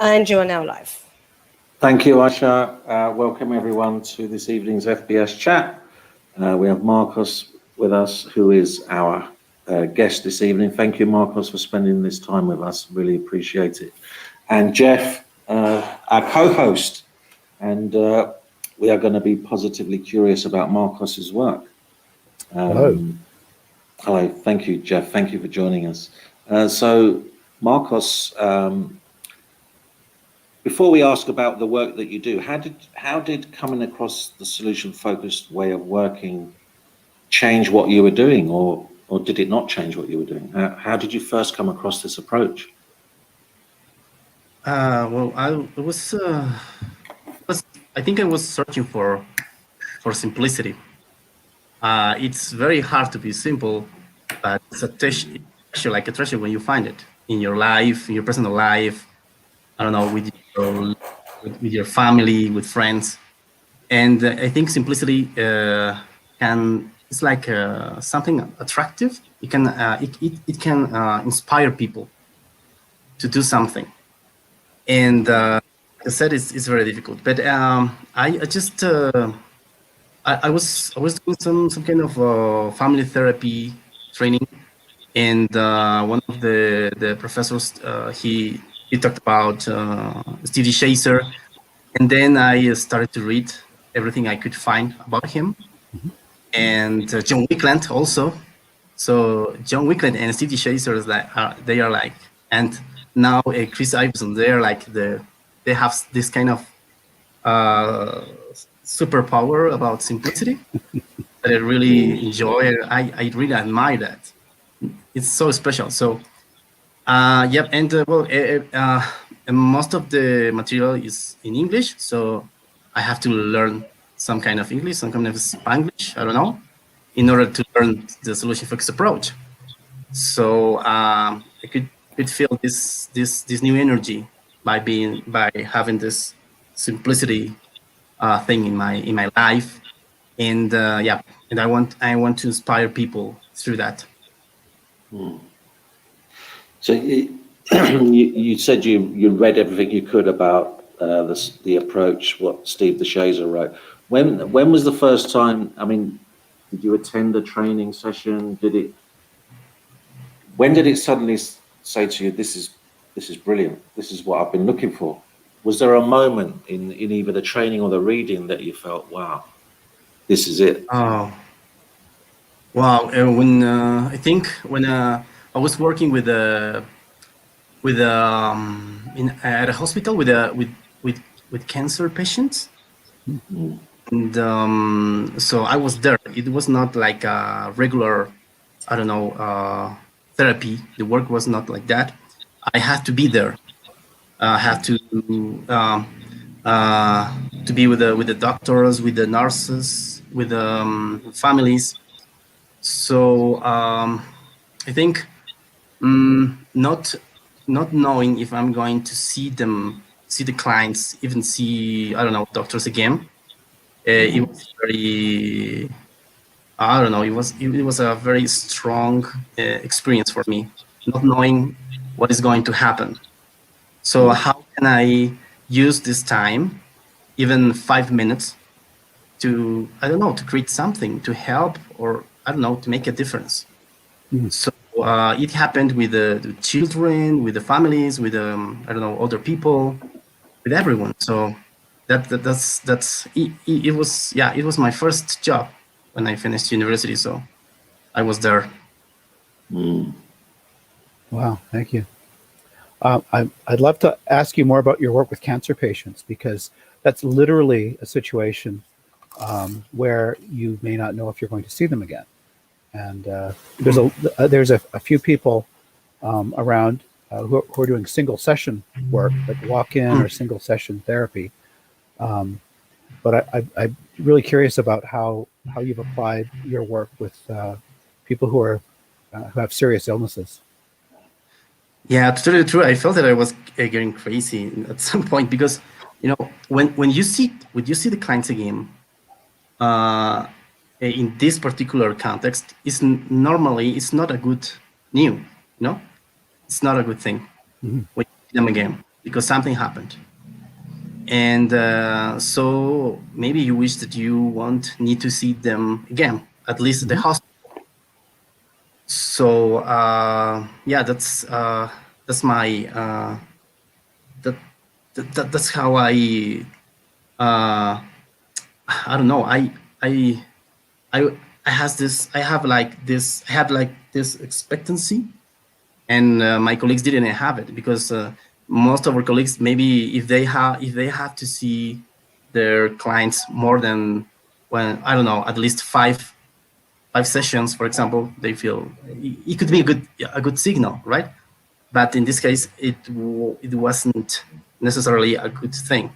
And you are now live. Thank you, Asha. Welcome everyone to this evening's FBS Chat. We have Marcos with us, who is our guest this evening. Thank you, Marcos, for spending this time with us. Really appreciate it. And Jeff, our co-host. And we are going to be positively curious about Marcos's work. Hello. Hello. Thank you, Jeff. Thank you for joining us. So, Marcos, before we ask about the work that you do, how did coming across the solution-focused way of working change what you were doing, or did it not change what you were doing? How did you first come across this approach? Well, I think I was searching for simplicity. It's very hard to be simple, but it's a treasure, like a treasure when you find it in your life, in your personal life. I don't know, with your family, with friends, and I think simplicity it's like something attractive. It can inspire people to do something, and like I said, it's very difficult. But I was doing some kind of family therapy training, and one of the professors he talked about Stevie Chaser, and then I started to read everything I could find about him, and John Wickland also. So John Wickland and Stevie Chaser they are like, and now Chris Iverson, they have this kind of superpower about simplicity that I really enjoy. I really admire that. It's so special. So. Yep, and most of the material is in English, so I have to learn some kind of English, some kind of Spanglish, I don't know, in order to learn the solution-focused approach. So I could feel this new energy by having this simplicity thing in my life, and and I want to inspire people through that. So you said you read everything you could about the approach, what Steve DeShazer wrote. When was the first time? I mean, did you attend a training session? When did it suddenly say to you, "This is brilliant. This is what I've been looking for"? Was there a moment in either the training or the reading that you felt, "Wow, this is it"? Oh, wow! I think when I was working at a hospital with cancer patients, and so I was there. It was not like a regular, I don't know, therapy. The work was not like that. I had to be there. I had to be with the doctors, with the nurses, with the families. So I think not knowing if I'm going to see the clients, even see, I don't know, doctors again. It was very, I don't know, it was a very strong experience for me, not knowing what is going to happen. So how can I use this time, even 5 minutes, to, I don't know, to create something, to help, or I don't know, to make a difference. So it happened with the children, with the families, with I don't know, other people, with everyone. So that's it was, yeah, it was my first job when I finished university. So I was there. Wow, thank you. I'd love to ask you more about your work with cancer patients, because that's literally a situation where you may not know if you're going to see them again. And there's a few people around who are doing single session work, like walk-in or single session therapy. But I'm really curious about how you've applied your work with people who have serious illnesses. Yeah, to tell you the truth, I felt that I was getting crazy at some point, because when you see the clients again, in this particular context, normally it's not a good news. It's not a good thing when you see them again. because something happened. And so maybe you wish that you won't need to see them again, at least at the hospital. So yeah, that's my that's how I don't know. I I have like this expectancy, and my colleagues didn't have it because most of our colleagues, maybe if they have to see their clients more than, when I don't know, at least five sessions, for example, they feel it could be a good signal, right? But in this case, it wasn't necessarily a good thing.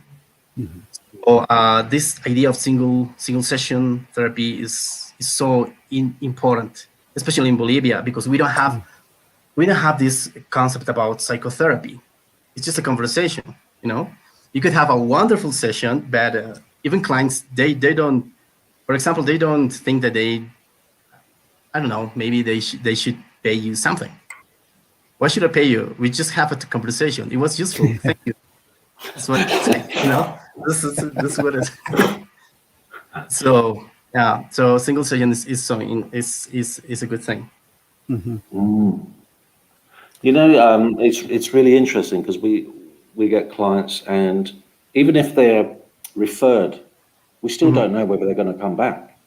So this idea of single session therapy is so important, especially in Bolivia, because we don't have this concept about psychotherapy. It's just a conversation, you know. You could have a wonderful session, but even clients, they don't, for example, they don't think that I don't know, maybe they should pay you something. Why should I pay you? We just have a conversation. It was useful. Thank you. That's what it's like, you know. This is what it is. So yeah, so single session is a good thing. You know, it's really interesting because we get clients, and even if they're referred, we still don't know whether they're going to come back.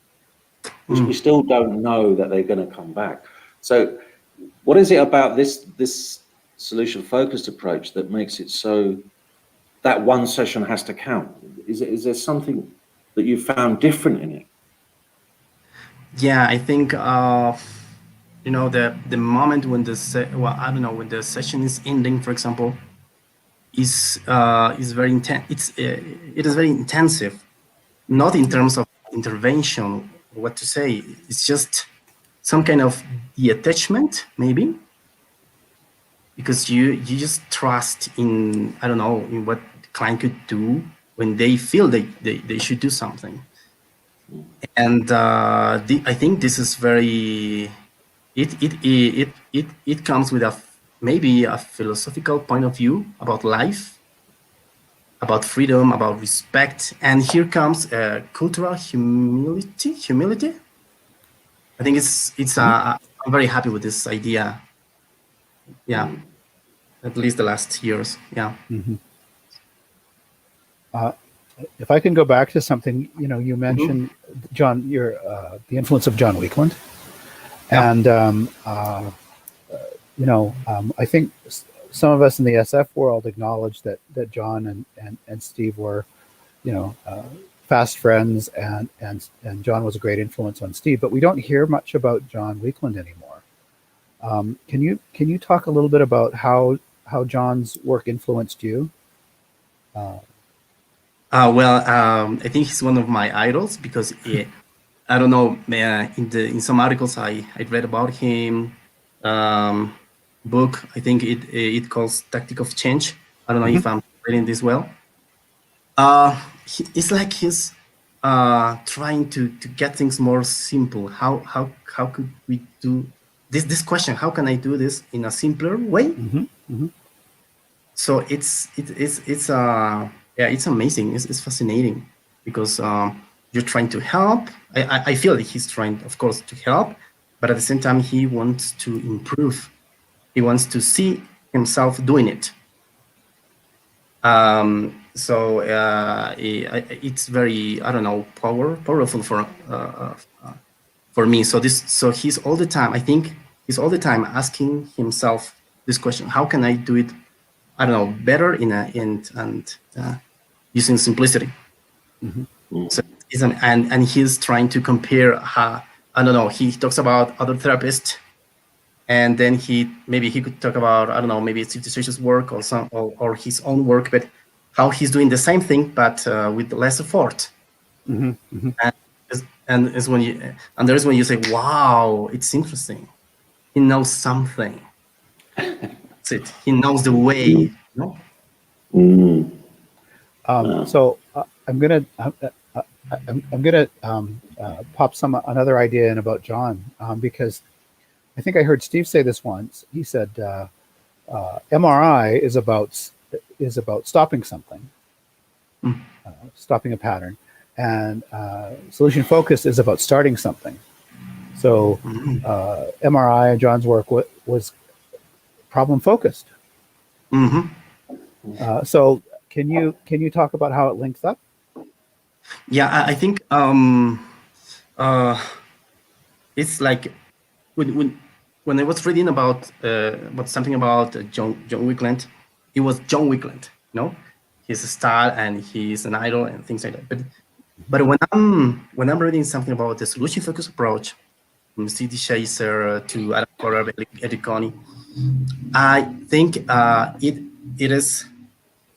We still don't know that they're going to come back. So what is it about this solution focused approach that makes it so that one session has to count? Is there something that you found different in it? Yeah, I think you know, the moment when when the session is ending, for example, is very intense. It is very intensive, not in terms of intervention, what to say. It's just some kind of detachment, maybe, because you just trust in, I don't know, in what the client could do when they feel they should do something. And I think this is very, it comes with maybe a philosophical point of view about life, about freedom, about respect. And here comes cultural humility. I think I'm very happy with this idea. Yeah, at least the last years. Yeah. If I can go back to something, you know, you mentioned, John, the influence of John Weekland. Yeah. And, you know, I think some of us in the SF world acknowledge that John and Steve were, you know, fast friends, and John was a great influence on Steve, but we don't hear much about John Weekland anymore. Can you talk a little bit about how John's work influenced you? Well, I think he's one of my idols because I don't know, in some articles I read about him, book, I think it calls Tactic of Change. I don't know if I'm reading this well. It's like he's trying to get things more simple. How could we do this question? How can I do this in a simpler way? So it's amazing. It's fascinating because you're trying to help. I feel that he's trying, of course, to help, but at the same time, he wants to improve. He wants to see himself doing it. So it's very, I don't know, powerful for me. So he's all the time. I think he's all the time asking himself this question: how can I do it? I don't know, better and using simplicity. So and he's trying to compare. I don't know. He talks about other therapists, and then maybe he could talk about, I don't know, maybe Steve Dish's work or his own work, but how he's doing the same thing but with less effort. And there's when you say, wow, it's interesting. He knows something. That's it. He knows the way. No. So I'm gonna pop another idea in about John, because I think I heard Steve say this once. He said MRI is about is about stopping something, Mm. stopping a pattern, and solution focused is about starting something. So MRI, John's work was problem focused. Mm-hmm. So can you talk about how it links up? Yeah, I think it's like when I was reading about something about John Wickland, it was John Wickland, you know, his style and he's an idol and things like that. But when I'm reading something about the solution focused approach, from City Chaser to Adam Forer, Eddie Coney, I think it is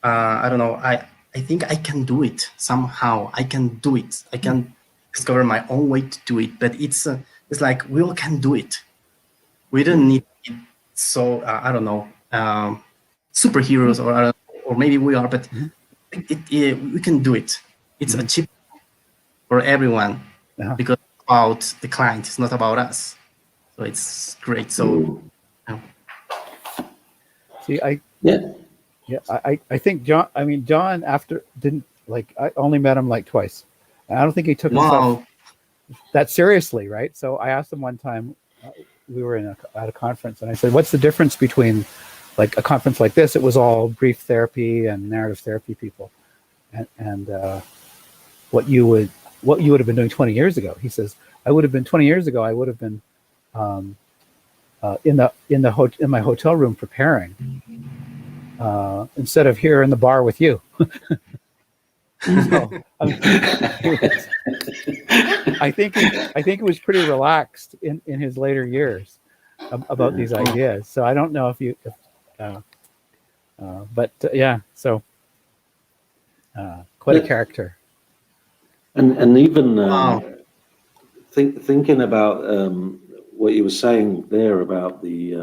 I don't know. I think I can do it somehow. I can do it. I can discover my own way to do it. But it's like we all can do it. We don't need it. So I don't know, superheroes or maybe we are, but we can do it. It's achievable for everyone because it's about the client. It's not about us. So it's great. So see, Yeah. I think John after didn't like, I only met him like twice. And I don't think he took himself that seriously, right? So I asked him one time, we were at a conference, and I said, "What's the difference between like a conference like this? It was all brief therapy and narrative therapy people, and what you would have been doing 20 years ago." He says, "I would have been 20 years ago. I would have been in my hotel room preparing." Instead of here in the bar with you. So, I think it was pretty relaxed in his later years about these ideas. So I don't know if you, so quite a character. And even thinking about what you were saying there about the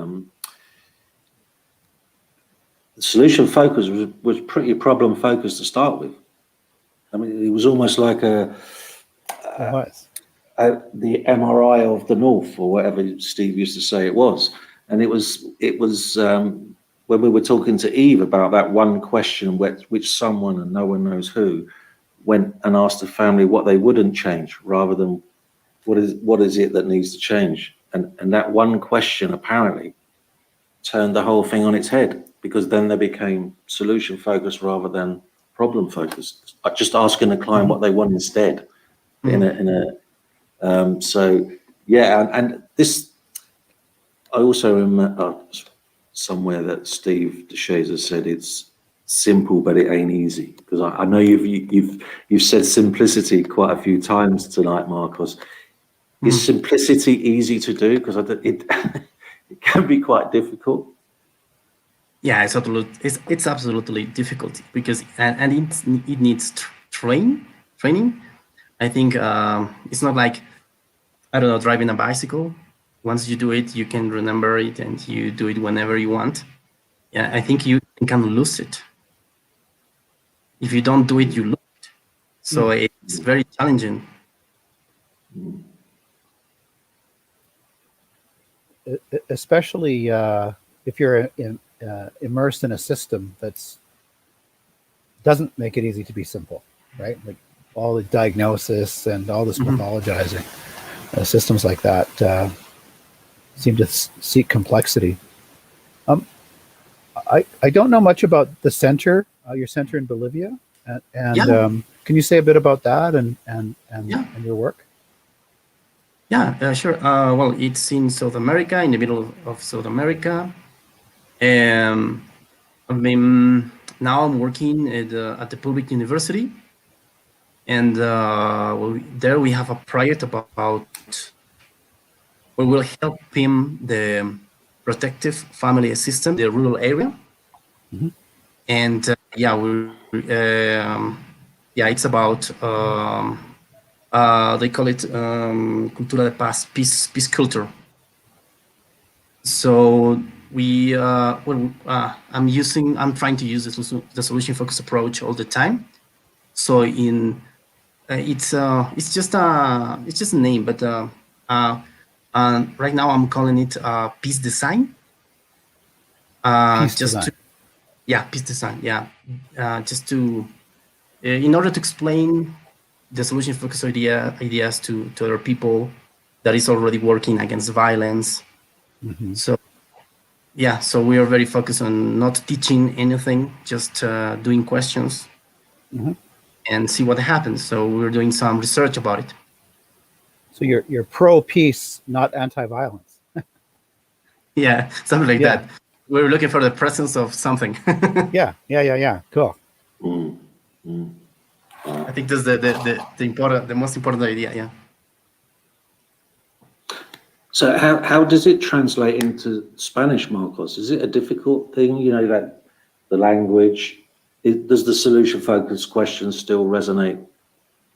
solution focus was pretty problem focused to start with. I mean, it was almost like the MRI of the North, or whatever Steve used to say it was. And it was when we were talking to Eve about that one question, which someone, and no one knows who, went and asked the family what they wouldn't change, rather than what is it that needs to change. And that one question apparently turned the whole thing on its head, because then they became solution focused rather than problem focused. Just asking the client what they want instead. So yeah, and this, I also remember somewhere that Steve DeShazer said it's simple, but it ain't easy. Because I know you've said simplicity quite a few times tonight, Marcos. Is simplicity easy to do? Because it can be quite difficult. Yeah, it's absolutely difficult because and it needs training. I think it's not like, I don't know, driving a bicycle. Once you do it, you can remember it and you do it whenever you want. Yeah, I think you can lose it. If you don't do it, you lose it. So it's very challenging. Especially if you're immersed in a system that's doesn't make it easy to be simple, right? Like all the diagnosis and all this pathologizing, systems like that seem to seek complexity. I don't know much about the center, your center in Bolivia, and can you say a bit about that and your work? Yeah, sure. Well, it's in South America, in the middle of South America. I mean, now I'm working at the public university, and there we have a project about we will help him the protective family system, the rural area, and it's about they call it cultura de paz, peace culture. So I'm trying to use the solution focused approach all the time. So it's just a name, but right now I'm calling it peace design. Peace design. Yeah, piece design. Yeah, just to in order to explain the solution focused ideas to other people that is already working against violence. Mm-hmm. So yeah, so we are very focused on not teaching anything, just doing questions Mm-hmm. and see what happens. So we're doing some research about it. So you're pro peace, not anti-violence. Yeah, something like Yeah. that. We're looking for the presence of something. Yeah. Cool. Mm, mm. I think that's the most important idea. Yeah. So how does it translate into Spanish, Marcos? Is it a difficult thing? You know, that the language, does the solution focused question still resonate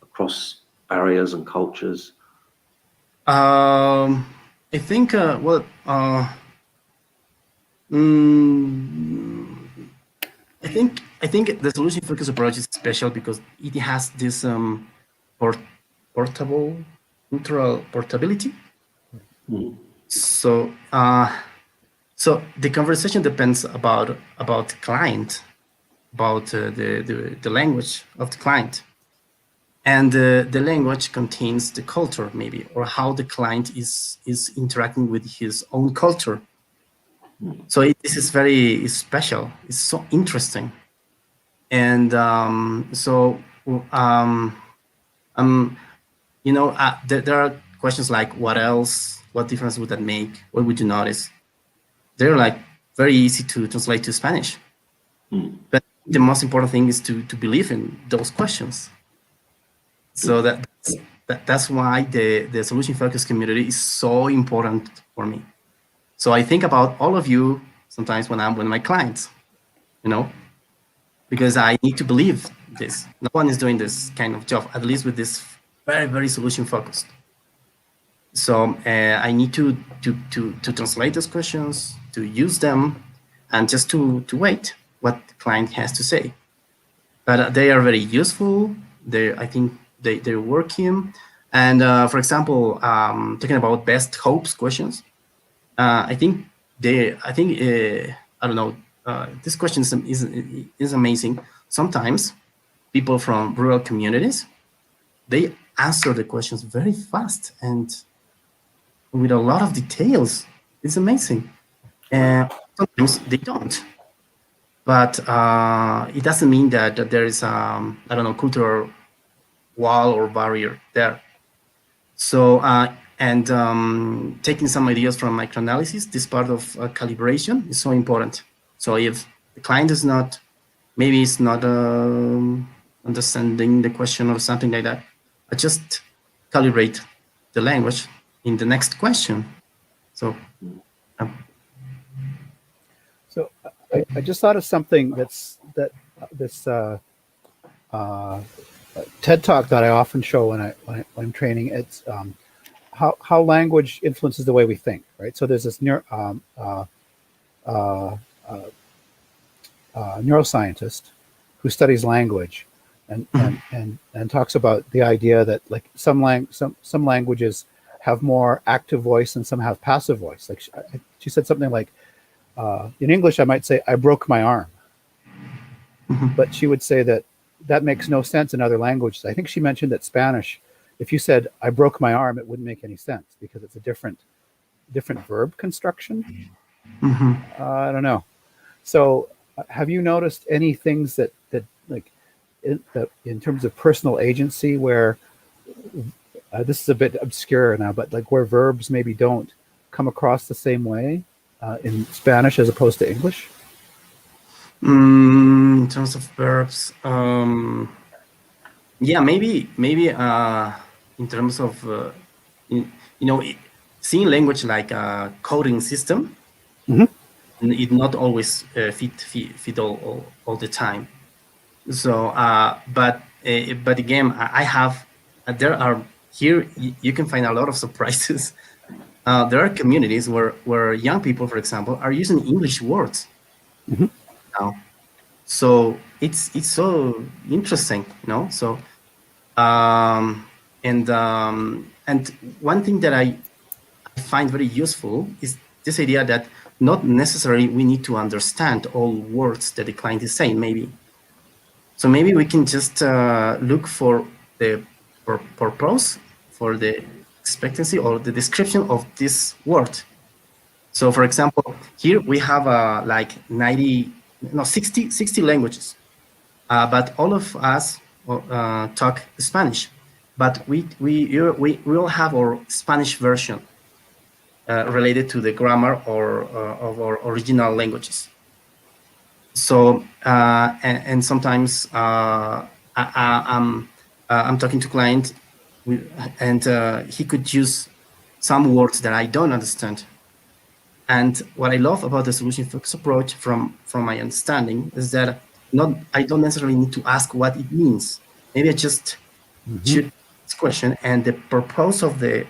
across barriers and cultures? I think I think the solution focused approach is special because it has this portable, neutral portability. Mm. So so the conversation depends about client, about the language of the client, and the language contains the culture maybe, or how the client is interacting with his own culture. So this is very special. It's so interesting, and there are questions like what else, what difference would that make, what would you notice? They're like very easy to translate to Spanish. But the most important thing is to believe in those questions. So that's why the solution focused community is so important for me. So I think about all of you sometimes when I'm with my clients, because I need to believe this. No one is doing this kind of job, at least with this very, very solution focused. So I need to translate those questions, to use them, and just to wait what the client has to say. But they are very useful. I think they're working. And for example, talking about best hopes questions, I think I don't know. This question is amazing. Sometimes people from rural communities, they answer the questions very fast and with a lot of details. It's amazing. And sometimes they don't. But it doesn't mean that there is I don't know, cultural wall or barrier there. So taking some ideas from microanalysis, this part of calibration is so important. So if the client is not, maybe it's not understanding the question or something like that, I just calibrate the language in the next question. So So I just thought of something this TED talk that I often show when I'm training. It's how language influences the way we think, right? So there's this neuroscientist who studies language and talks about the idea that like some languages have more active voice and some have passive voice. Like she said something like, in English, I might say, I broke my arm. But she would say that makes no sense in other languages. I think she mentioned that Spanish, if you said, I broke my arm, it wouldn't make any sense because it's a different verb construction. I don't know. So have you noticed any things that like in terms of personal agency where this is a bit obscure now, but like where verbs maybe don't come across the same way in Spanish as opposed to English? In terms of verbs, yeah, maybe in terms of seeing language like a coding system, it not always fit all the time. So, but again, I have there are here you can find a lot of surprises. There are communities where young people, for example, are using English words now. So it's so interesting, So and one thing that I find very useful is this idea that not necessarily we need to understand all words that the client is saying, maybe. So maybe we can just look for the purpose, for the expectancy or the description of this word. So for example, here we have like 60 languages, but all of us talk Spanish, but we all have our Spanish version related to the grammar or of our original languages. So and sometimes I'm talking to client, and he could use some words that I don't understand. And what I love about the solution focused approach, from my understanding, is that I don't necessarily need to ask what it means. Maybe I just shoot this question, and the purpose of the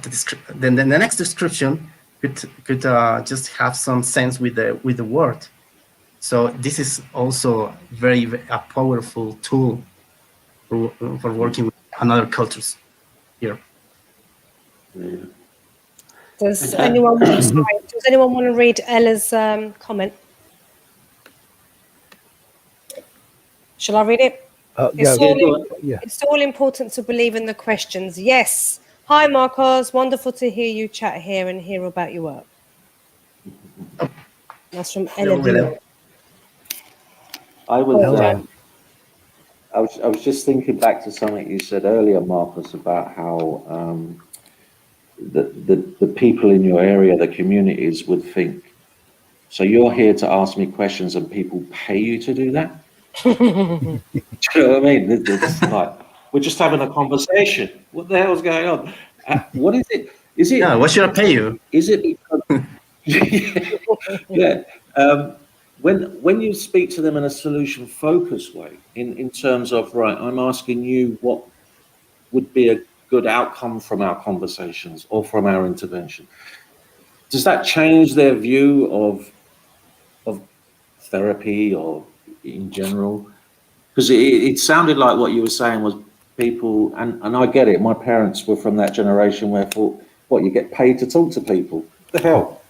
description, then the next description could just have some sense with the word. So this is also very a powerful tool for working with another cultures here. Yeah. Does anyone want to read Ella's comment? Shall I read it? It's all important to believe in the questions. Yes. Hi, Marcos. Wonderful to hear you chat here and hear about your work. That's from Ella. I was just thinking back to something you said earlier, Marcos, about how the people in your area, the communities, would think, so you're here to ask me questions and people pay you to do that? Do you know what I mean? It's like, we're just having a conversation. What the hell's going on? What is it? Is it? Yeah, what should I pay you? Is it because... Yeah. When you speak to them in a solution-focused way, in terms of, right, I'm asking you what would be a good outcome from our conversations or from our intervention, does that change their view of therapy or in general? Because it sounded like what you were saying was people, and I get it, my parents were from that generation where thought, what, you get paid to talk to people? What the hell?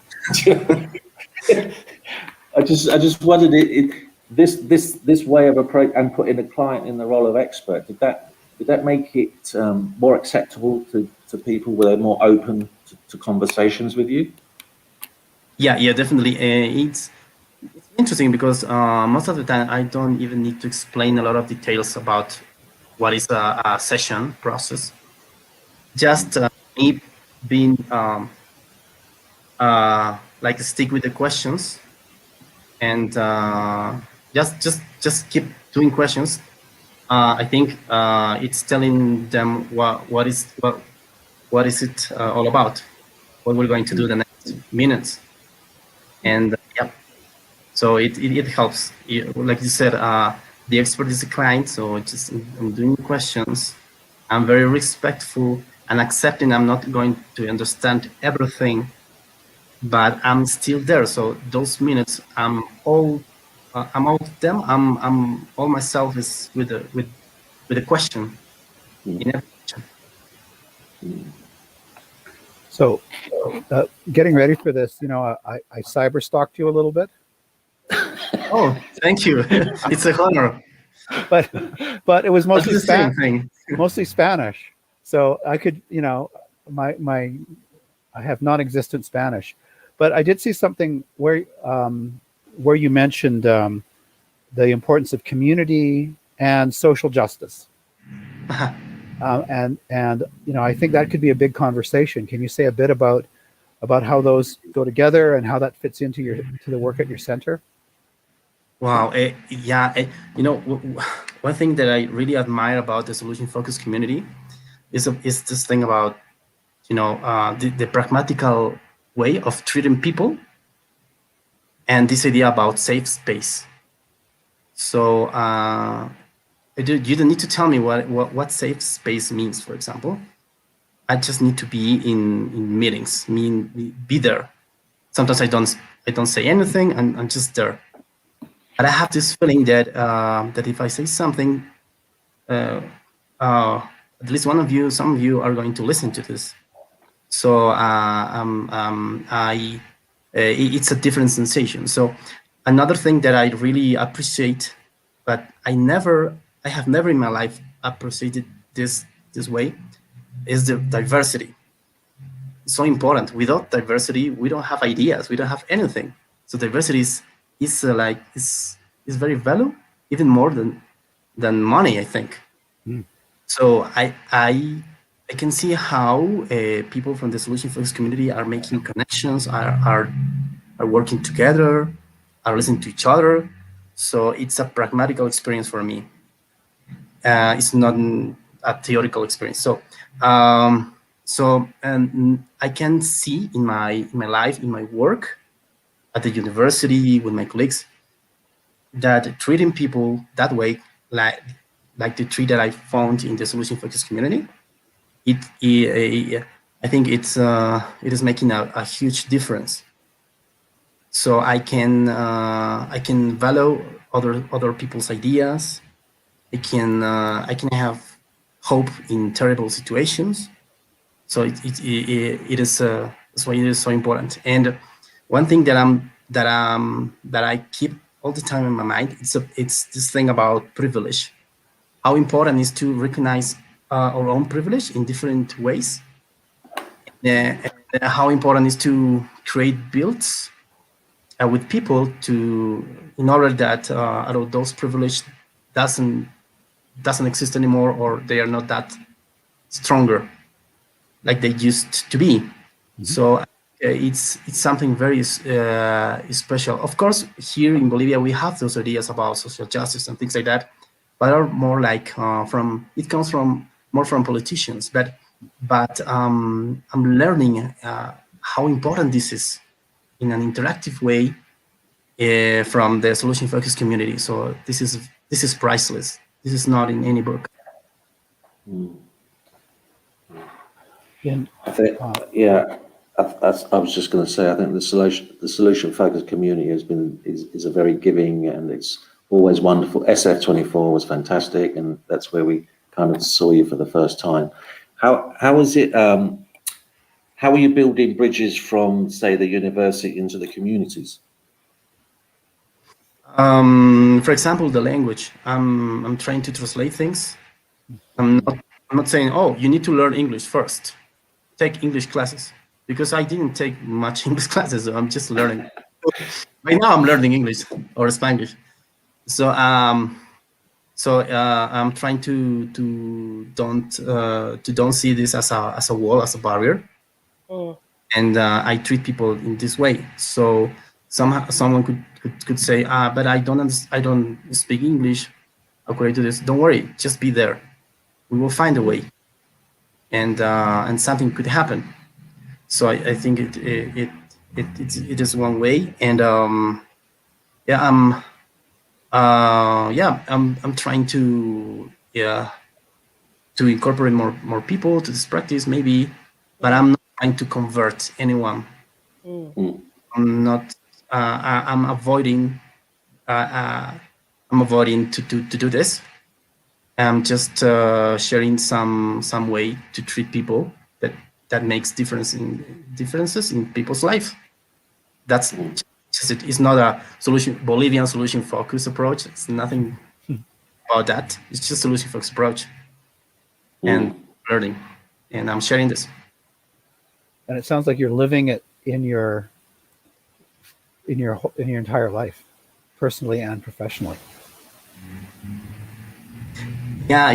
I just wondered, this way of approach and putting the client in the role of expert, did that make it more acceptable to people where they're more open to conversations with you? Yeah, definitely. It's interesting because most of the time I don't even need to explain a lot of details about what is a session process. Just me being like stick with the questions and just keep doing questions. I think it's telling them what is it all about, what we're going to do the next minutes, and so it helps. Like you said, the expert is the client, so I'm doing questions. I'm very respectful and accepting. I'm not going to understand everything, but I'm still there. So those minutes, I'm all them. I'm all myself is with the question in every question. So, getting ready for this, I cyber stalked you a little bit. Oh, thank you. It's a honor. But it was mostly Spanish. Spanish. So I could, I have non-existent Spanish, but I did see something where you mentioned the importance of community and social justice. And I think that could be a big conversation. Can you say a bit about how those go together and how that fits into the work at your center? Wow. One thing that I really admire about the solution-focused community is this thing about, the pragmatical way of treating people and this idea about safe space. So you don't need to tell me what safe space means, for example. I just need to be in meetings, be there. Sometimes I don't say anything, I'm just there. But I have this feeling that that if I say something, at least some of you are going to listen to this. So I it's a different sensation. So another thing that I really appreciate, but I have never in my life appreciated this way, is the diversity. It's so important. Without diversity, we don't have ideas. We don't have anything. So diversity is very valuable, even more than money, I think. So I can see how people from the solution focused community are making connections, are working together, are listening to each other. So it's a pragmatical experience for me. It's not a theoretical experience. So and I can see in my life, in my work at the university with my colleagues, that treating people that way, like the tree that I found in the solution focused community, I think it is making a huge difference. So I can value other people's ideas. I can have hope in terrible situations. So it is that's why it is so important. And one thing that I keep all the time in my mind, it's this thing about privilege. How important is to recognize our own privilege in different ways. And how important is to create builds with people in order that those privilege doesn't exist anymore, or they are not that stronger like they used to be. So it's something very special. Of course, here in Bolivia we have those ideas about social justice and things like that, but are more like it comes more from politicians. But I'm learning how important this is in an interactive way from the solution focused community. So this is priceless. This is not in any book. I think, I was just going to say, I think the solution focused community is a very giving, and it's always wonderful. SF24 was fantastic, and that's where we kind of saw you for the first time. How is it? How are you building bridges from, say, the university into the communities? For example, the language. I'm trying to translate things. I'm not saying, oh, you need to learn English first. Take English classes, because I didn't take much English classes. So I'm just learning. Right now, I'm learning English or Spanish. So I'm trying to don't see this as a wall, as a barrier. And I treat people in this way. So someone could say, but I don't speak English. How could I do this? Don't worry, just be there. We will find a way, and something could happen. So I think it is one way, and I'm trying to incorporate more people to this practice, maybe, but I'm not trying to convert anyone. I'm not. I'm avoiding. I'm avoiding to do this. I'm just sharing some way to treat people that makes differences in people's life. That's just it. It's not a Bolivian solution focused approach. It's nothing about that. It's just solution focused approach and learning. And I'm sharing this. And it sounds like you're living it in your entire life, personally and professionally. Yeah.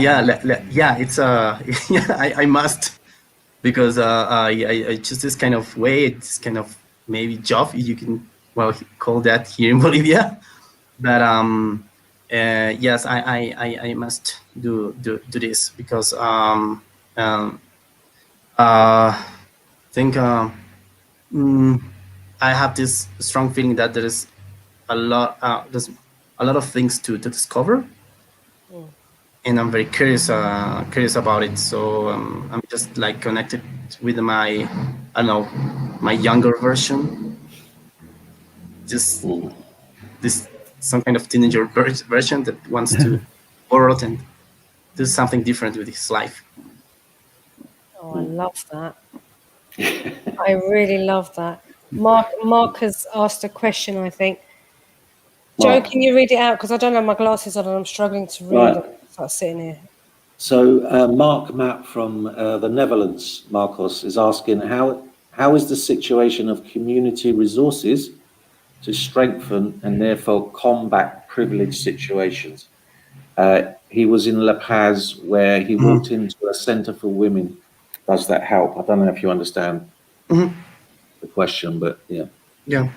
It's I must, because I just this kind of way. It's kind of maybe job, you can call that here in Bolivia. But yes, I must do this, because I think I have this strong feeling that there's a lot of things to discover, and I'm very curious about it. So I'm just like connected with my younger version, just this some kind of teenager version that wants to world and do something different with his life. Oh, I love that. I really love that. Mark has asked a question, I think. Mark. Joe, can you read it out? Because I don't have my glasses on and I'm struggling to read it. Start sitting here. So Mark Mapp from the Netherlands, Marcos, is asking how is the situation of community resources to strengthen and therefore combat privileged situations? He was in La Paz where he walked into a center for women. Does that help? I don't know if you understand the question, but yeah. Yeah,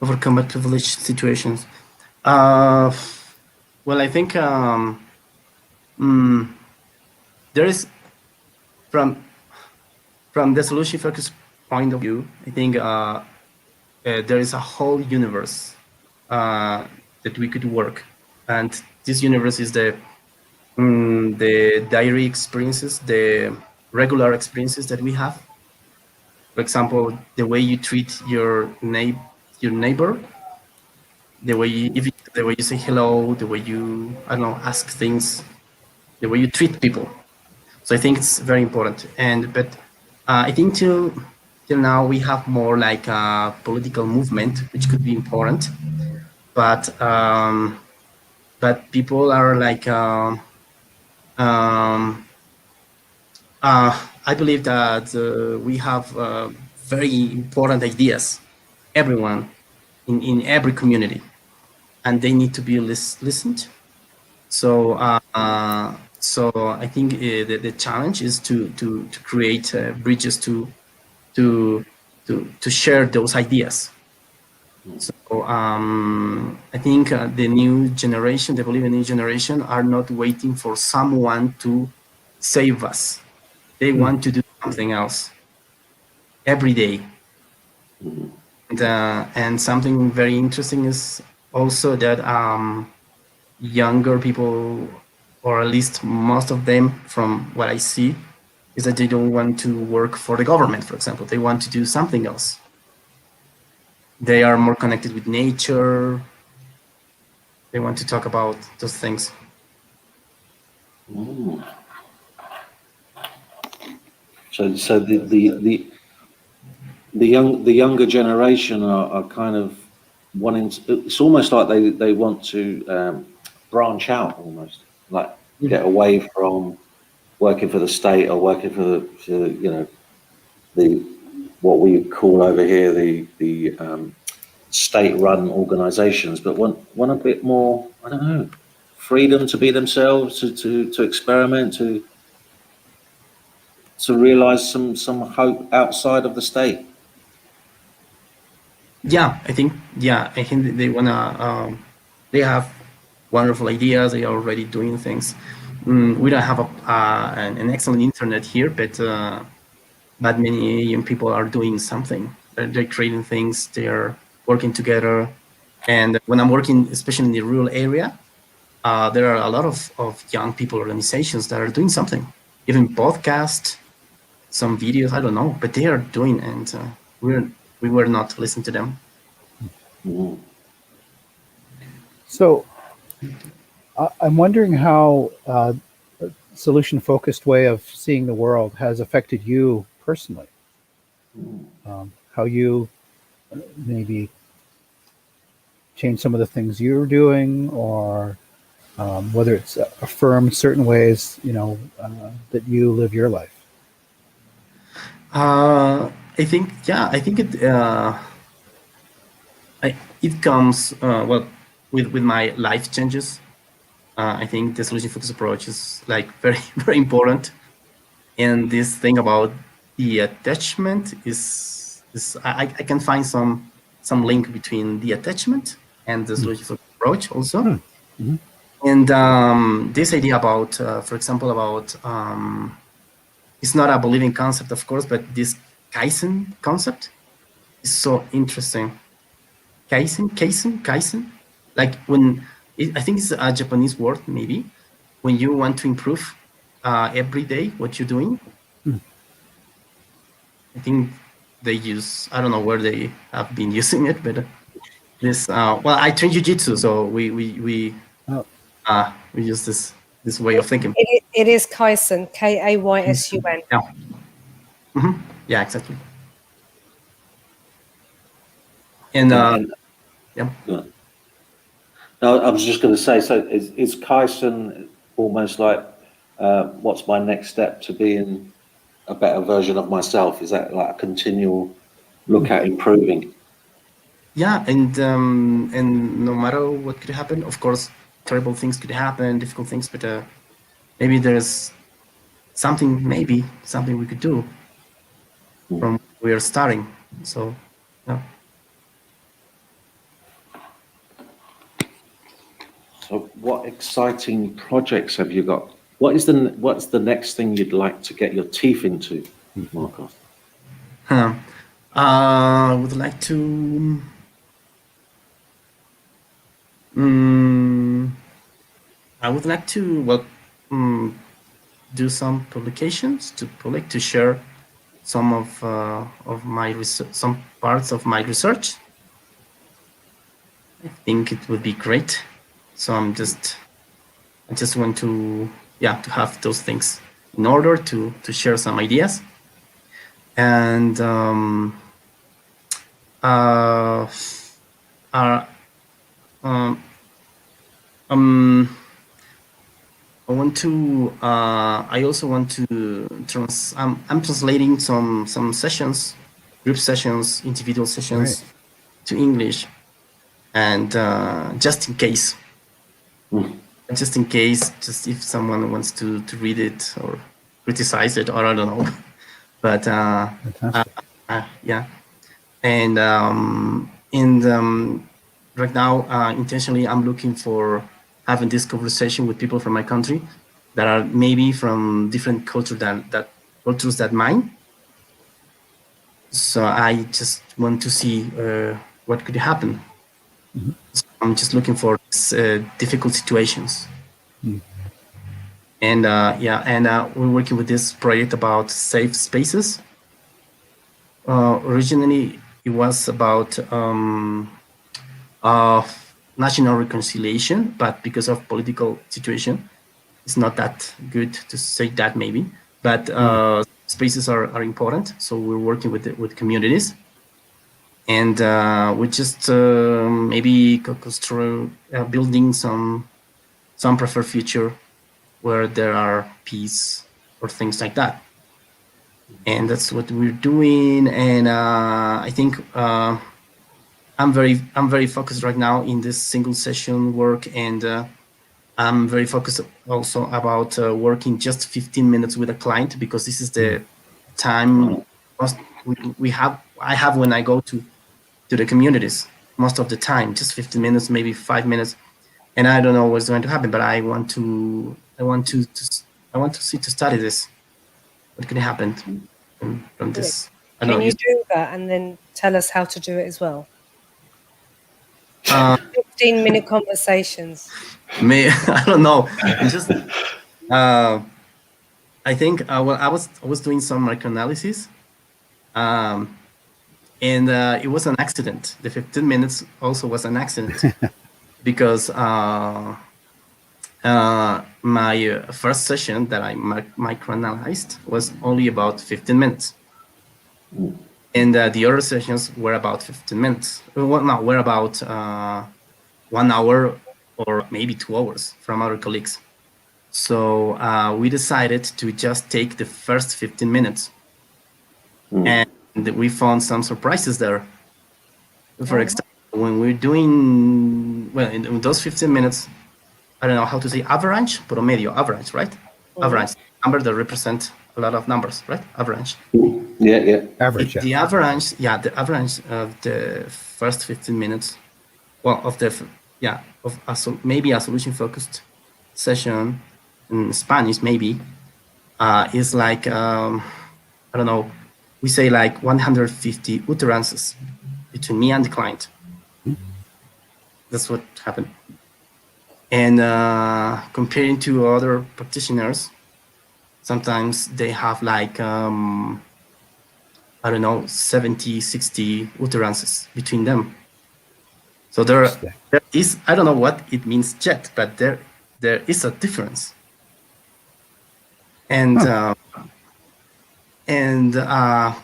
overcome privileged situations. Well, I think there is from the solution focused point of view. I think there is a whole universe that we could work, and this universe is the diary experiences, the regular experiences that we have. For example, the way you treat your neighbor, the way you say hello, the way you ask things, the way you treat people. So I think it's very important. But I think till now we have more like a political movement, which could be important, but people are like I believe that we have very important ideas, everyone in every community, and they need to be listened. So so I think the challenge is to create bridges to share those ideas. So I think the new generation, the Bolivian new generation, are not waiting for someone to save us. They want to do something else every day. And something very interesting is also that younger people, or at least most of them, from what I see, is that they don't want to work for the government, for example. They want to do something else. They are more connected with nature. They want to talk about those things. So the younger generation are kind of wanting to, it's almost like they want to branch out, almost like get away from working for the state or working for the what we call over here the state-run organizations, but want a bit more, I don't know, freedom to be themselves, to experiment, to realize some hope outside of the state. Yeah, I think they wanna. They have wonderful ideas. They are already doing things. We don't have an excellent internet here, but many young people are doing something. They're creating things. They are working together. And when I'm working, especially in the rural area, there are a lot of young people organizations that are doing something, even podcasts, some videos, I don't know, but they are doing, and we were not listening to them. So I'm wondering how a solution-focused way of seeing the world has affected you personally. How you maybe change some of the things you're doing, or whether it's affirm certain ways, that you live your life. I think it comes with my life changes. I think the solution focused approach is like very, very important. And this thing about the attachment is I can find some link between the attachment and the solution focused approach also. And this idea about, for example, about it's not a Bolivian concept, of course, but this Kaizen concept is so interesting. Kaizen, like when I think it's a Japanese word, maybe, when you want to improve every day what you're doing. I think they use, I don't know where they have been using it, but this I train jiu-jitsu, so we use this way of thinking. It is Kaizen, Kaysun. Yeah. Yeah, exactly. And yeah. No, I was just going to say, so is Kyson almost like, what's my next step to being a better version of myself? Is that like a continual look at improving? Yeah, and no matter what could happen, of course, terrible things could happen, difficult things, but maybe there's something we could do from we are starting. So, yeah. So what exciting projects have you got? What's the next thing you'd like to get your teeth into, Marcos? I would like to do some publications to share some of my some parts of my research. I think it would be great. So I just want to have those things in order to share some ideas. And I also want to I'm translating some sessions, group sessions, individual sessions to English, and just in case, just if someone wants to read it or criticize it, or I don't know, but yeah, and right now, intentionally, I'm looking for having this conversation with people from my country that are maybe from different cultures than mine. So I just want to see what could happen. So I'm just looking for difficult situations. And we're working with this project about safe spaces. Originally, it was about national reconciliation, but because of political situation, it's not that good to say that maybe. But spaces are important, so we're working with communities, and we just maybe construct building some preferred future where there are peace or things like that. And that's what we're doing. And I think I'm very focused right now in this single session work, and I'm very focused also about working just 15 minutes with a client, because this is the time I have when I go to the communities most of the time, just 15 minutes, maybe 5 minutes, and I don't know what's going to happen, but I want to study this. What can happen from this? Can you do that and then tell us how to do it as well? 15-minute conversations. I don't know. Just I think I was doing some microanalysis, and it was an accident. The 15 minutes also was an accident because my first session that I microanalyzed was only about 15 minutes. And the other sessions were about 15 minutes. We're about 1 hour or maybe 2 hours from other colleagues. So we decided to just take the first 15 minutes. And we found some surprises there. For example, when we're doing, in those 15 minutes, I don't know how to say average, promedio, average, right? Average, number that represent a lot of numbers, right? Average. Yeah. Average. The average of the first 15 minutes, maybe a solution-focused session in Spanish, maybe, is like, I don't know, we say like 150 utterances between me and the client. That's what happened. And comparing to other practitioners, sometimes they have like, 70, 60 utterances between them. So there is, I don't know what it means yet, but there is a difference. And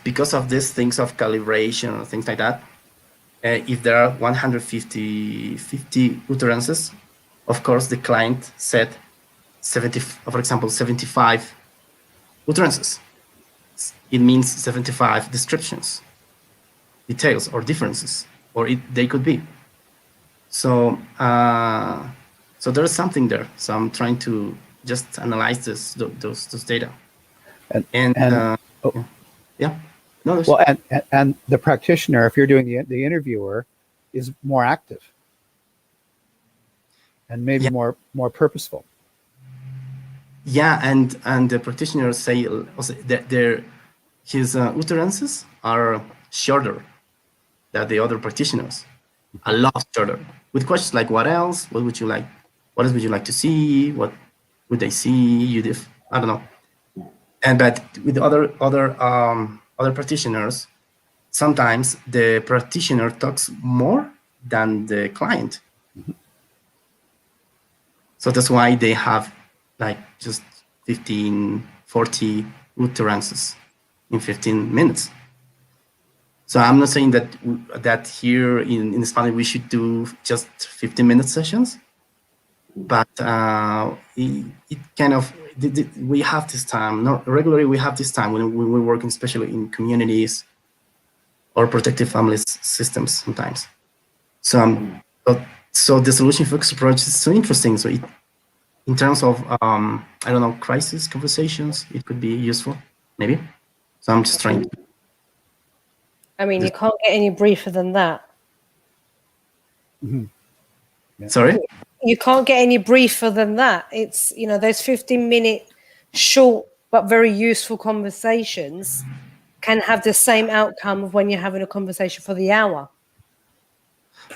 because of these things of calibration or things like that, if there are 150 utterances, of course, the client said 70, for example, 75 utterances. It means 75 descriptions, details, or differences, or they could be. So, so there is something there. So I'm trying to just analyze those data. Yeah. No, well, and the practitioner, if you're doing the interviewer, is more active and maybe more purposeful. Yeah, and the practitioners say also that his utterances are shorter than the other practitioners, a lot shorter, with questions like what else, what would you like, what else would you like to see, what would they see, I don't know. And but with other practitioners, sometimes the practitioner talks more than the client. Mm-hmm. So that's why they have like just 15, 40 utterances in 15 minutes. So I'm not saying that here in Spanish we should do just 15-minute sessions, but it kind of, we have this time, not regularly we have this time when we're working especially in communities or protective families systems sometimes. So the solution focused approach is so interesting. So in terms of, I don't know, crisis conversations, it could be useful, maybe. So I'm just trying to. I mean, you can't get any briefer than that. Mm-hmm. Yeah. Sorry? You can't get any briefer than that. It's, those 15-minute short but very useful conversations can have the same outcome of when you're having a conversation for the hour.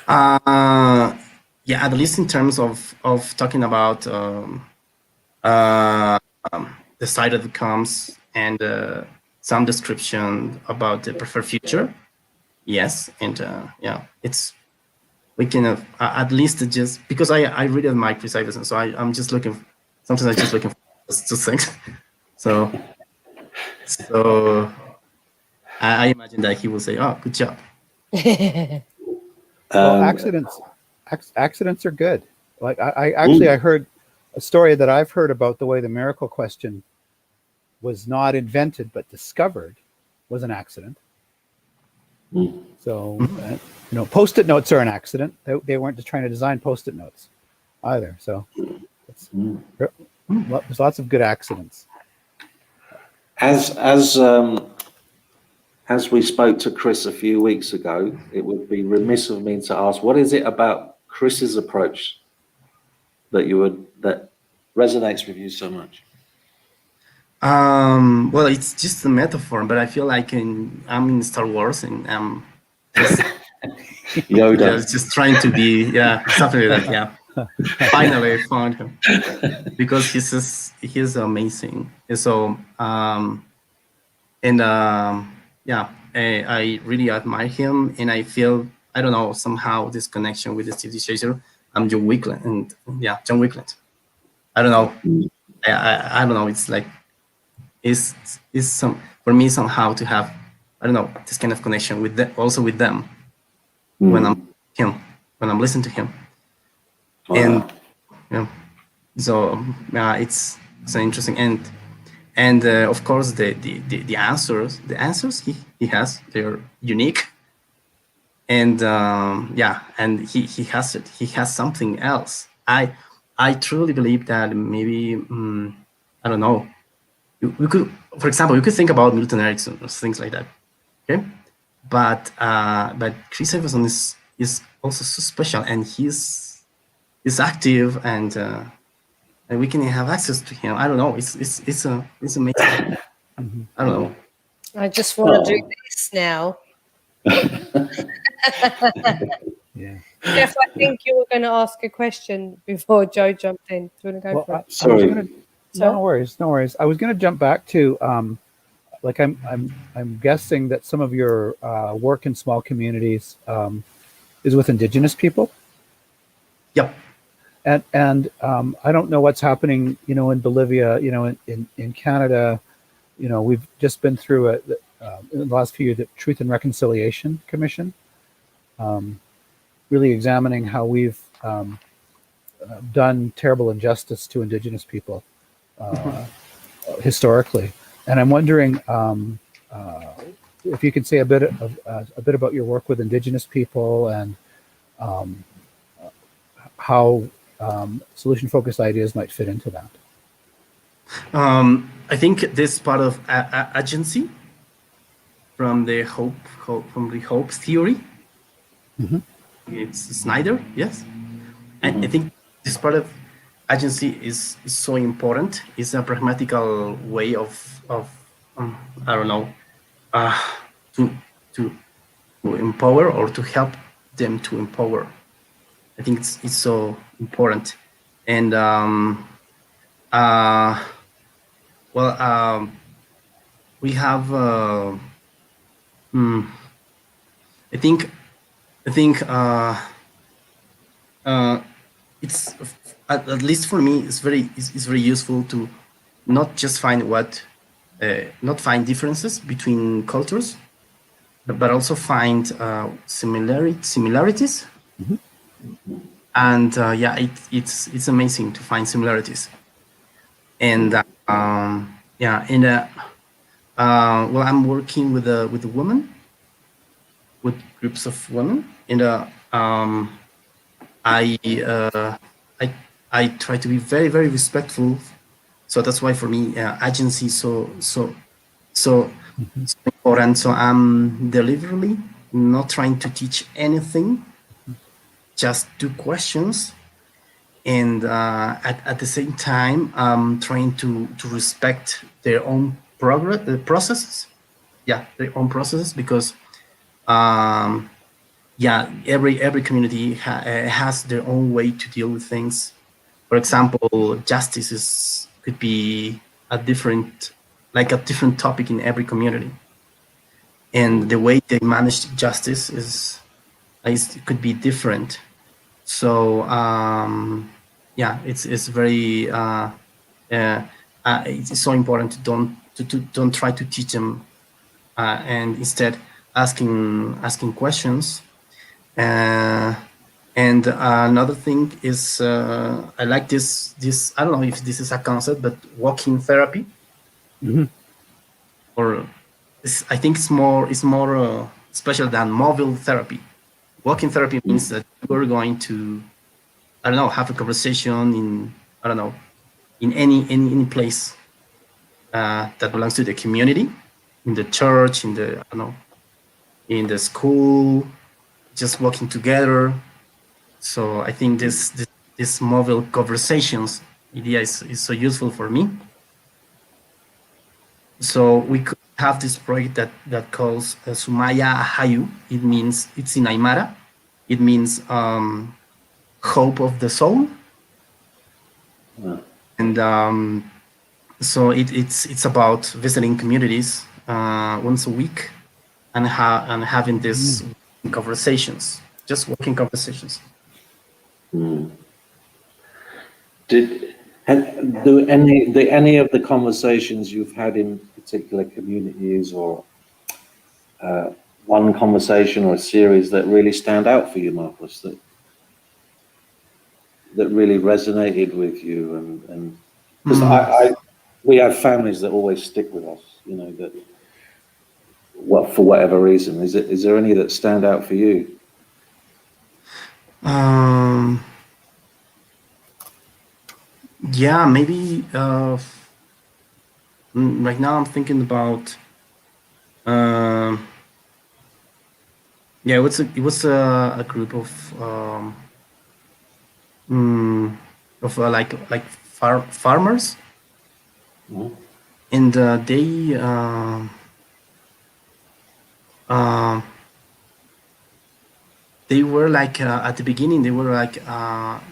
Yeah, at least in terms of talking about the side of the comms and some description about the preferred future. Yes, and yeah, we can at least just, because I read it my pre-service, so I'm just looking. Sometimes I'm just looking for just things. So I imagine that he will say, "Oh, good job." Well, accidents are good. Like I heard a story that I've heard about the way the miracle question was not invented but discovered was an accident. So Post-it notes are an accident. They weren't just trying to design Post-it notes either. So there's lots of good accidents. As we spoke to Chris a few weeks ago, it would be remiss of me to ask, what is it about Chris's approach that resonates with you so much? Well, it's just a metaphor, but I feel like I'm in Star Wars and I'm just Yoda, just trying to be something like that. Yeah, finally I found him because he's amazing. So yeah, I really admire him, and I feel, I don't know, somehow this connection with the TV chaser. I'm John Wickland, and John Wickland. I don't know. I don't know. It's like is some for me somehow to have, I don't know, this kind of connection with them, also with them when I'm listening to him. Wow. And so it's so interesting, and of course the answers he has, they're unique, and and he has something else. I truly believe that maybe I don't know, we could, for example, you could think about Milton Erickson or things like that, okay? But Chris Everson is also so special, and he's active, and we can have access to him. I don't know. It's amazing. I don't know. I just want to do this now. Yeah. Jeff, I think you were going to ask a question before Joe jumped in. Do you want to go for it? Sorry. No worries. I was going to jump back to like I'm guessing that some of your work in small communities is with Indigenous people. Yep. And I don't know what's happening, in Bolivia, in Canada, we've just been through in the last few years, the Truth and Reconciliation Commission. really examining how we've done terrible injustice to Indigenous people historically. And I'm wondering if you could say a bit about your work with Indigenous people and how solution-focused ideas might fit into that. I think this part of agency from the hope theory. Mm-hmm. It's Snyder, yes. And I think this part of agency is so important. It's a pragmatical way of I don't know, to empower or to help them to empower. I think it's so important. And we have I think it's at least for me it's very useful to not just find not find differences between cultures, but also find similarities. Mm-hmm. And it's amazing to find similarities. And well, I'm working with a woman, with groups of women, and I try to be very, very respectful. So that's why for me agency so important. So I'm deliberately not trying to teach anything, just do questions, and at the same time I'm trying to respect their own processes. Their own processes, because every community has their own way to deal with things. For example, justice could be a different topic in every community, and the way they manage justice could be different. So it's very it's so important to don't try to teach them, and instead asking questions. And another thing is I like this I don't know if this is a concept, but walking therapy. Mm-hmm. Or I think it's more special than mobile therapy. Walking therapy means that we're going to, I don't know, have a conversation in, I don't know, in any place that belongs to the community, in the church, in the, I don't know, in the school, just walking together. So I think this mobile conversations idea is so useful for me. So we could have this project that calls Sumaya Ahayu. It means, it's in Aymara. It means hope of the soul. Yeah. And so it's about visiting communities once a week and having these conversations, just walking conversations. Do any of the conversations you've had in particular communities, or one conversation or a series that really stand out for you, Marcos, that really resonated with you? And because we have families that always stick with us, you know, that, well, for whatever reason. Is there any that stand out for you? Yeah, maybe right now I'm thinking about it was a group of farmers, and they were like at the beginning they were like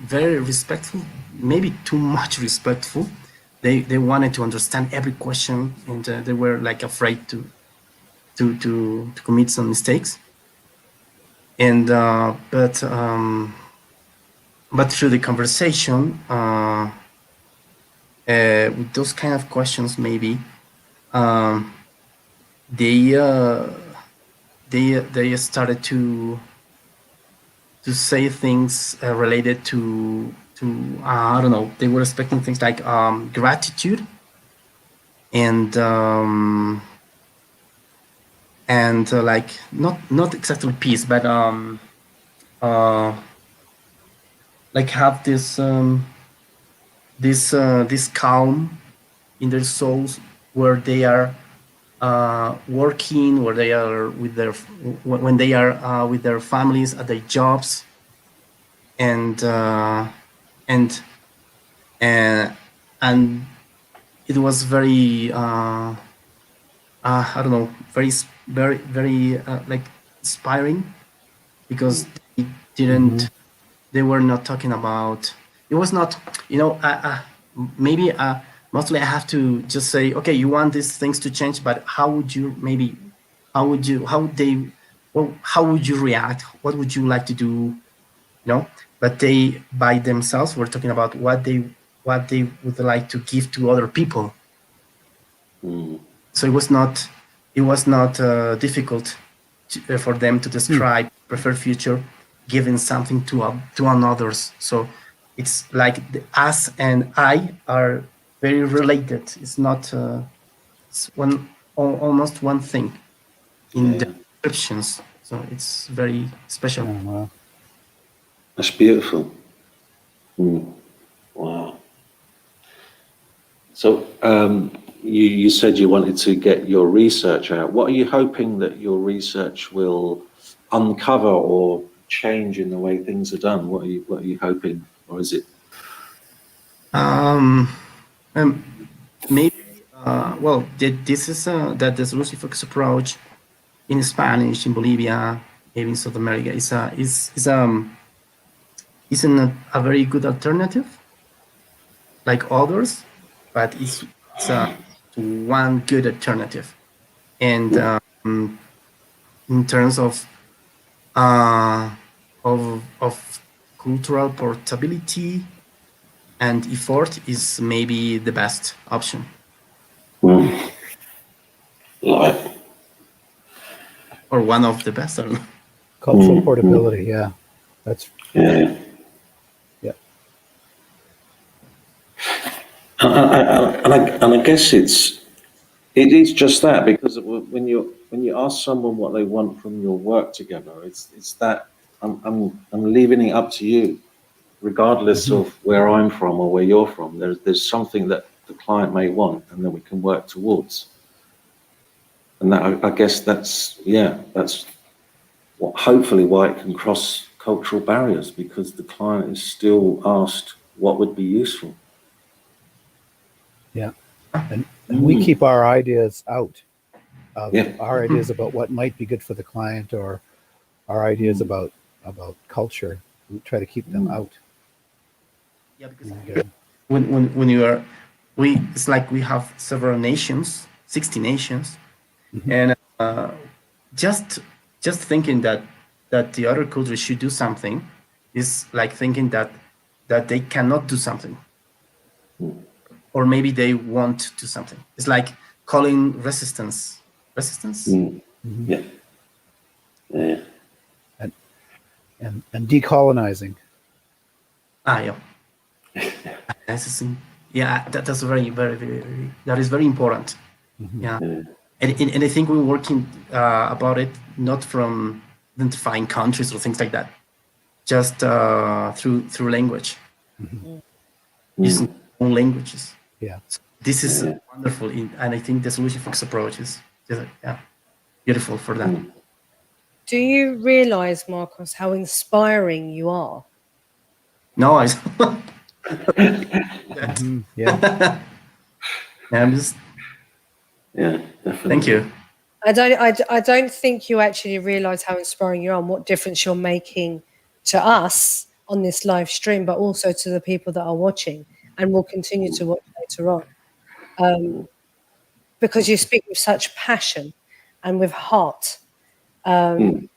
very respectful, maybe too much respectful. They wanted to understand every question, and they were like afraid to commit some mistakes. And but through the conversation with those kind of questions, maybe they started to say things related to I don't know. They were expecting things like gratitude and like not exactly peace, but like have this this calm in their souls where they are working, where they are with their when they are with their families at their jobs, and it was very I don't know, very like inspiring, because they didn't they were not talking about, it was not, you know, maybe mostly I have to just say, okay, you want these things to change, but how would you how would you react? What would you like to do? You know, but they by themselves were talking about what they would like to give to other people. So it was not difficult for them to describe preferred future, giving something to others. So it's like the us and I are very related. It's not it's almost one thing in the descriptions. So it's very special. Oh, wow. That's beautiful. Wow. So you said you wanted to get your research out. What are you hoping that your research will uncover or change in the way things are done? What are you hoping, or is it? Maybe well, this is that the solution focus approach in Spanish in Bolivia, maybe in South America, isn't a very good alternative like others, but it's one good alternative. And in terms of cultural portability and effort, is maybe the best option. Like, or one of the best. I don't know. Cultural portability, yeah. That's yeah. And I guess it is just that, because when you ask someone what they want from your work together, it's that I'm leaving it up to you, regardless of where I'm from or where you're from. There's something that the client may want, and then we can work towards. And that I guess that's what hopefully why it can cross cultural barriers, because the client is still asked what would be useful. yeah. And we keep our ideas out. Our ideas about what might be good for the client, or our ideas about culture. We try to keep them out. Yeah, because when you are, it's like we have several nations, 60 nations, and just thinking that the other culture should do something is like thinking that they cannot do something, or maybe they won't do something. It's like calling resistance. Yeah. And decolonizing. Yeah. Yeah, that's very, very, very, that is very important. Yeah. And I think we're working about it, not from identifying countries or things like that, just through language, using own languages. Yeah. So this is wonderful, and I think the solution focus approach is beautiful for that. Do you realize, Marcos, how inspiring you are? No, I. Yeah. I'm just. Yeah, definitely. Thank you. I don't think you actually realize how inspiring you are and what difference you're making to us on this live stream, but also to the people that are watching and will continue to watch later on. Because you speak with such passion and with heart, and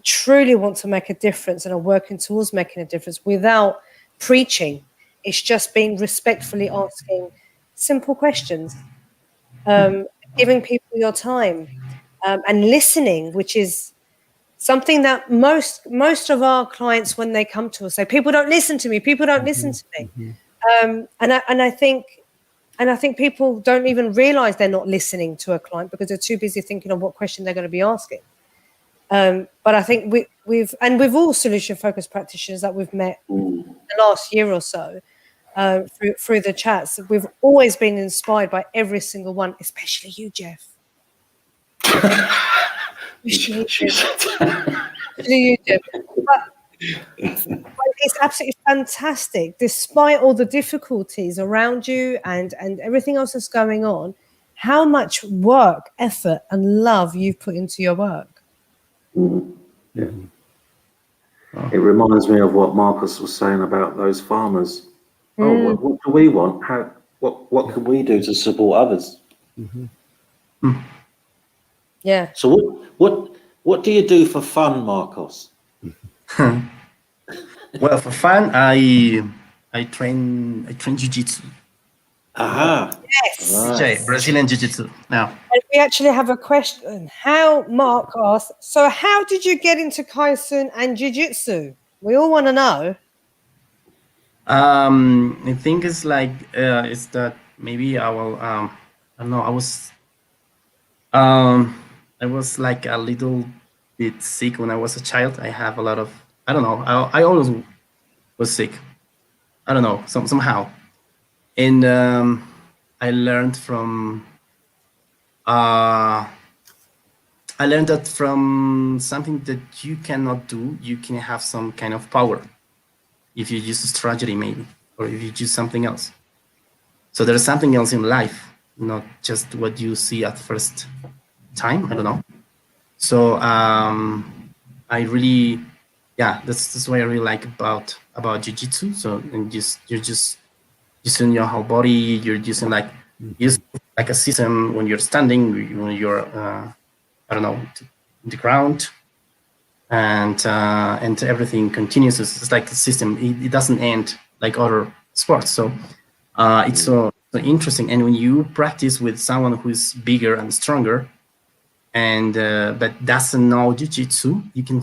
truly want to make a difference and are working towards making a difference without preaching. It's just being respectfully asking simple questions, giving people your time, and listening, which is something that most of our clients, when they come to us, say, people don't listen to me, people don't listen to me. And I think people don't even realize they're not listening to a client because they're too busy thinking of what question they're going to be asking. But I think with all solution focused practitioners that we've met the last year or so, through the chats, we've always been inspired by every single one, especially you, Jeff. Especially you, Jeff. But it's absolutely fantastic, despite all the difficulties around you and everything else that's going on, how much work, effort, and love you've put into your work. Yeah. It reminds me of what Marcos was saying about those farmers. What do we want? What can we do to support others? Yeah. So what do you do for fun, Marcos? Well, for fun, I train jiu-jitsu. Aha. Yes. Right. Brazilian jiu-jitsu. Now, And we actually have a question. Mark asked, so how did you get into Kaizen and Jiu-Jitsu? We all want to know. I think it's like it's that maybe I will. I don't know. I was like a little bit sick when I was a child. I have a lot of. I don't know. I always was sick. I don't know. Somehow, and I learned from. I learned that from something that you cannot do, you can have some kind of power. If you use a strategy, maybe, or if you use something else. So there's something else in life, not just what you see at first time. I don't know. So I really, that's what I really like about jiu-jitsu. So and you're just using your whole body. You're using like a system when you're standing, when you're I don't know, the ground. And everything continues. It's like a system. It doesn't end like other sports. So it's so interesting. And when you practice with someone who is bigger and stronger, and but doesn't know jiu-jitsu, you can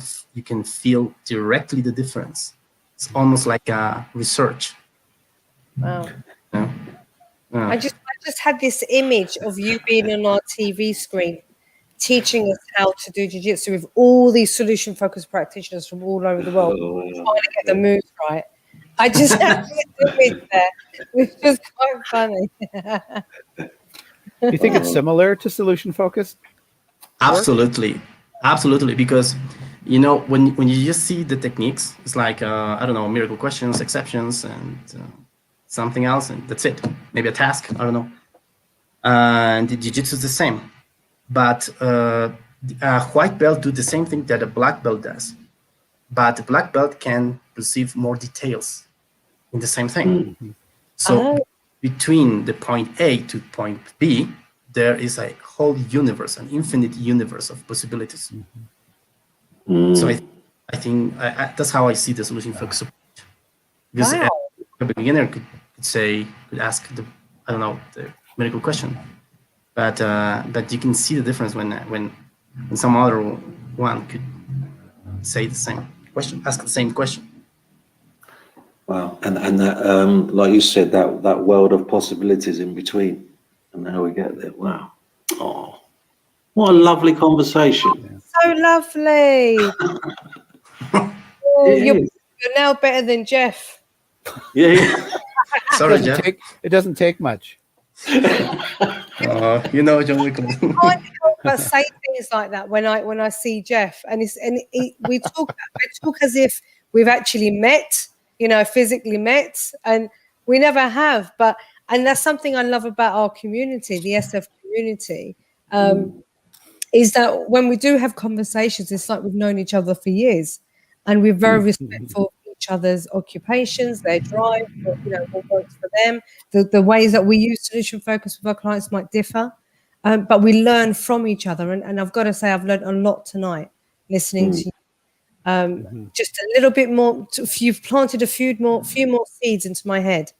feel directly the difference. It's almost like a research. Wow. Yeah. I just had this image of you being on our TV screen, teaching us how to do jiu-jitsu with all these solution-focused practitioners from all over the world, trying to get the moves right. I just had this image there, which was quite funny. Do you think it's similar to solution focused? Absolutely, because when you just see the techniques, it's like I don't know, miracle questions, exceptions, and something else, and that's it. Maybe a task, I don't know. And the jiu-jitsu is the same, but a white belt do the same thing that a black belt does, but the black belt can perceive more details in the same thing. So between the point A to point B, there is a whole universe, an infinite universe of possibilities. So I think that's how I see the solution focused approach. Because a beginner could ask the medical question, but you can see the difference when some other one could say the same question, ask the same question. Wow, and that like you said, that world of possibilities in between, and how we get there. Wow, oh, what a lovely conversation! So lovely. You're now better than Jeff. Yeah. Sorry, Jeff. It doesn't take much. John Wickle. I can't help but say things like that when I see Jeff, we talk. I talk as if we've actually met, physically met, and we never have. And that's something I love about our community, the SF community, is that when we do have conversations, it's like we've known each other for years, and we're very respectful of each other's occupations, their drive, what works for them. The ways that we use solution focus with our clients might differ, but we learn from each other. And I've got to say, I've learned a lot tonight listening to you. Just a little bit more. You've planted a few more seeds into my head,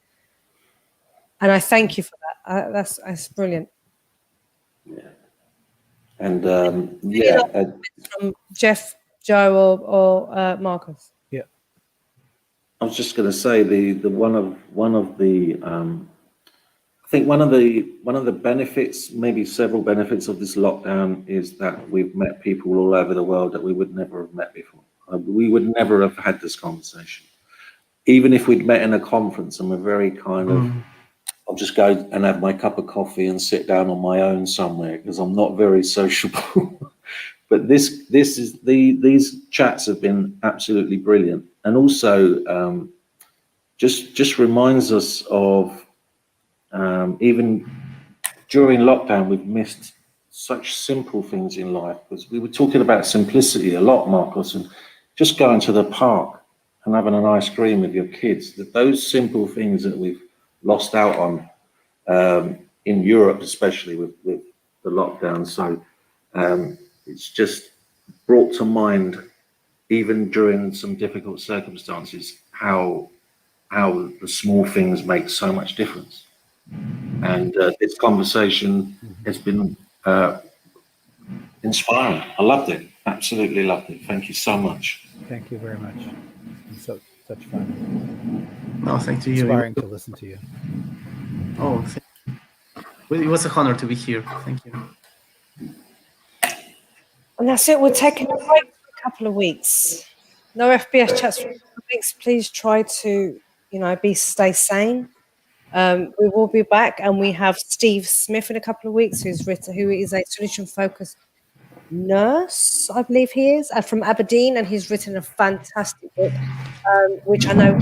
and I thank you for that. That's brilliant. Yeah. And from Jeff Joe or Marcos? Yeah. I was just going to say the one of the I think one of the benefits, maybe several benefits of this lockdown is that we've met people all over the world that we would never have met before. We would never have had this conversation, even if we'd met in a conference and we're very kind of. I'll just go and have my cup of coffee and sit down on my own somewhere because I'm not very sociable. But these chats have been absolutely brilliant, and also just reminds us of even during lockdown we've missed such simple things in life, because we were talking about simplicity a lot, Marcos, and just going to the park and having an ice cream with your kids. That those simple things that we've lost out on in Europe, especially with the lockdown. So it's just brought to mind, even during some difficult circumstances, how the small things make so much difference. And this conversation has been inspiring. I loved it. Absolutely loved it. Thank you so much. Thank you very much. It's such fun. No, thank you. Inspiring to listen to you. Oh, well, it was an honor to be here. Thank you. And that's it. We're taking a break for a couple of weeks. No FBS chats for a couple of weeks. Please try to, stay sane. We will be back, and we have Steve Smith in a couple of weeks, who is a solution-focused nurse, I believe he is, from Aberdeen, and he's written a fantastic book, which I know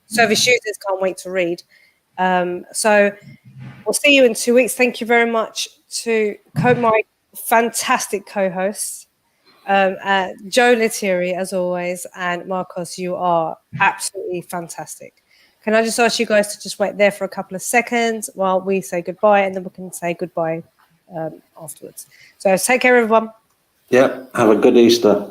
service users can't wait to read. So we'll see you in 2 weeks. Thank you very much to my fantastic co-hosts, Joe Lettieri, as always, and Marcos. You are absolutely fantastic. Can I just ask you guys to just wait there for a couple of seconds while we say goodbye, and then we can say goodbye afterwards. So take care, everyone. Yep. Have a good Easter.